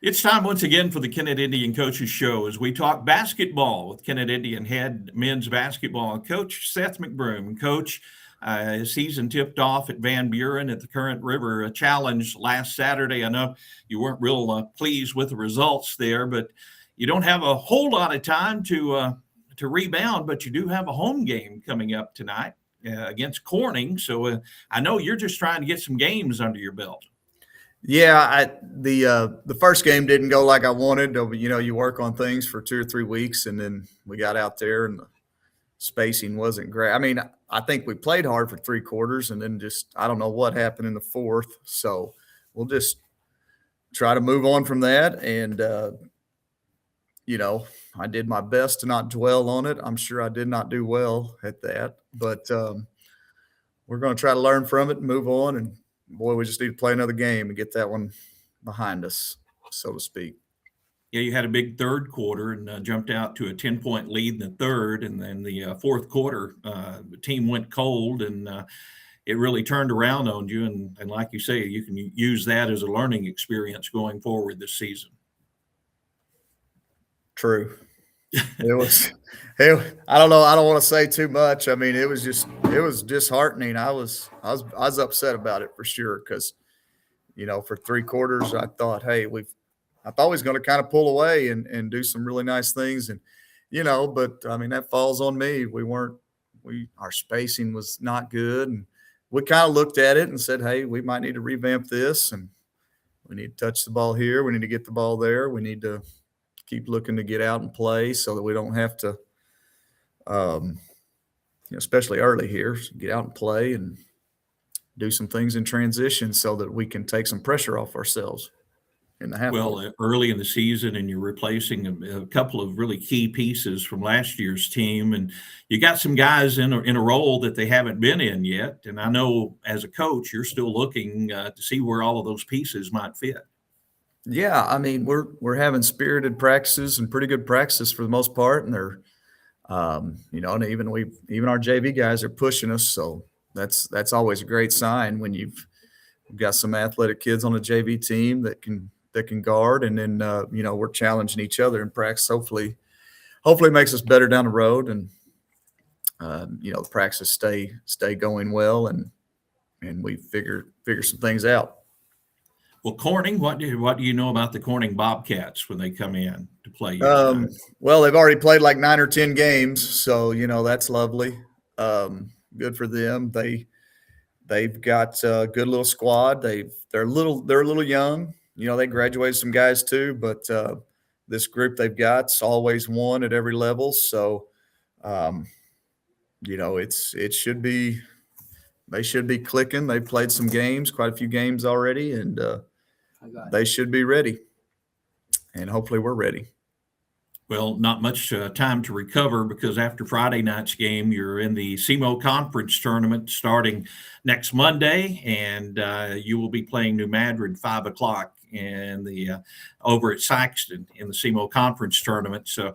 It's time once again for the Kennett Indian Coaches Show as we talk basketball with Kennett Indian head men's basketball coach Seth McBroom. Coach, his season tipped off at Van Buren at the Current River Challenge last Saturday. I know you weren't real pleased with the results there, but you don't have a whole lot of time to rebound. But you do have a home game coming up tonight against Corning. So I know you're just trying to get some games under your belt. Yeah, the first game didn't go like I wanted. You work on things for 2 or 3 weeks, and then we got out there, and the spacing wasn't great. I mean, I think we played hard for 3 quarters, and then just I don't know what happened in the fourth. So we'll just try to move on from that. And I did my best to not dwell on it. I'm sure I did not do well at that, but we're going to try to learn from it and move on. And boy, we just need to play another game and get that one behind us, so to speak. Yeah, you had a big third quarter and jumped out to a 10-point lead in the third. And then the fourth quarter, the team went cold and it really turned around on you. And like you say, you can use that as a learning experience going forward this season. True. I don't know. I don't want to say too much. I mean, it was disheartening. I was upset about it for sure. Cause for 3 quarters, I thought, hey, I thought we was going to kind of pull away and do some really nice things. And, but I mean, that falls on me. Our spacing was not good. And we kind of looked at it and said, hey, we might need to revamp this, and we need to touch the ball here. We need to get the ball there. We need to keep looking to get out and play so that we don't have to, especially early here, get out and play and do some things in transition so that we can take some pressure off ourselves in the half. Well, early in the season, and you're replacing a couple of really key pieces from last year's team, and you got some guys in a role that they haven't been in yet. And I know as a coach, you're still looking to see where all of those pieces might fit. Yeah, I mean, we're having spirited practices and pretty good practices for the most part, and they're, and even our JV guys are pushing us, so that's always a great sign when you've got some athletic kids on a JV team that can guard, and then we're challenging each other in practice. Hopefully, it makes us better down the road, and the practices stay going well, and we figure some things out. Well, Corning, what do you know about the Corning Bobcats when they come in to play? Well, they've already played like 9 or 10 games, so that's lovely. Good for them. They've got a good little squad. They're a little young. They graduated some guys too, but this group they've got's always won at every level. So, it should be. They should be clicking. They've played some games, quite a few games already, and they should be ready. And hopefully we're ready. Well, not much time to recover because after Friday night's game, you're in the SEMO Conference Tournament starting next Monday, and you will be playing New Madrid 5 o'clock in the over at Sykeston in the SEMO Conference Tournament. So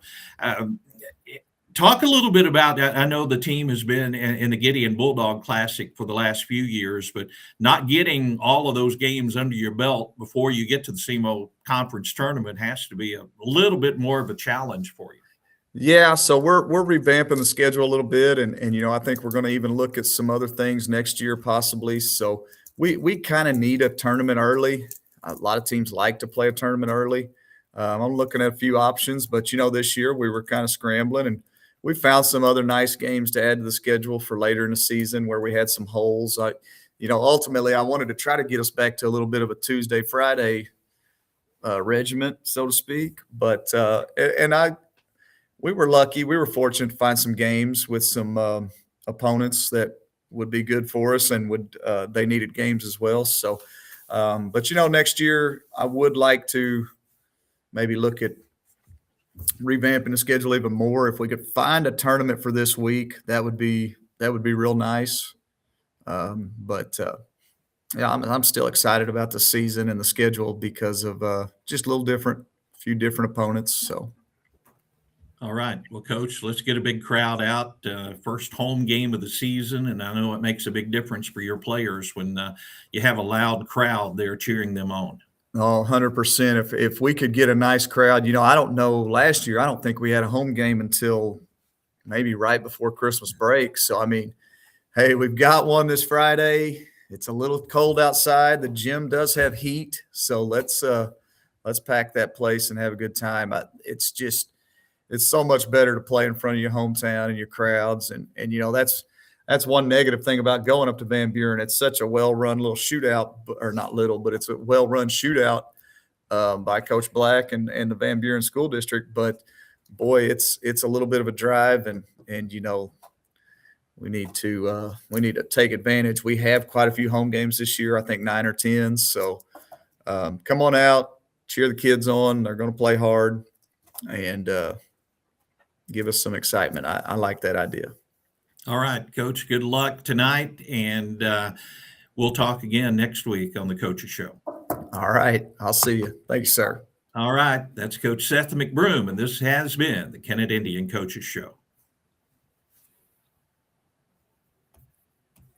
talk a little bit about that. I know the team has been in the Gideon Bulldog Classic for the last few years, but not getting all of those games under your belt before you get to the SEMO Conference Tournament has to be a little bit more of a challenge for you. Yeah, so we're revamping the schedule a little bit, and I think we're going to even look at some other things next year possibly. So we kind of need a tournament early. A lot of teams like to play a tournament early. I'm looking at a few options, but this year we were kind of scrambling, and we found some other nice games to add to the schedule for later in the season where we had some holes. Ultimately, I wanted to try to get us back to a little bit of a Tuesday, Friday regiment, so to speak. But we were lucky. We were fortunate to find some games with some opponents that would be good for us, and they needed games as well. So, but next year I would like to maybe look at revamping the schedule even more. If we could find a tournament for this week, that would be real nice. But I'm still excited about the season and the schedule because of just a few different opponents. So. All right. Well, Coach, let's get a big crowd out. First home game of the season, and I know it makes a big difference for your players when you have a loud crowd there cheering them on. Oh, 100%. If we could get a nice crowd, I don't know, last year, I don't think we had a home game until maybe right before Christmas break. So, I mean, hey, we've got one this Friday. It's a little cold outside. The gym does have heat. So let's pack that place and have a good time. It's so much better to play in front of your hometown and your crowds. And that's one negative thing about going up to Van Buren. It's such a well-run little shootout, or not little, but it's a well-run shootout by Coach Black and the Van Buren School District. But boy, it's a little bit of a drive, and we need to take advantage. We have quite a few home games this year. I think 9 or 10. So come on out, cheer the kids on. They're going to play hard, and give us some excitement. I like that idea. All right, Coach, good luck tonight, and we'll talk again next week on the Coaches Show. All right. I'll see you. Thank you, sir. All right, that's Coach Seth McBroom, and this has been the Kennett Indian Coaches Show.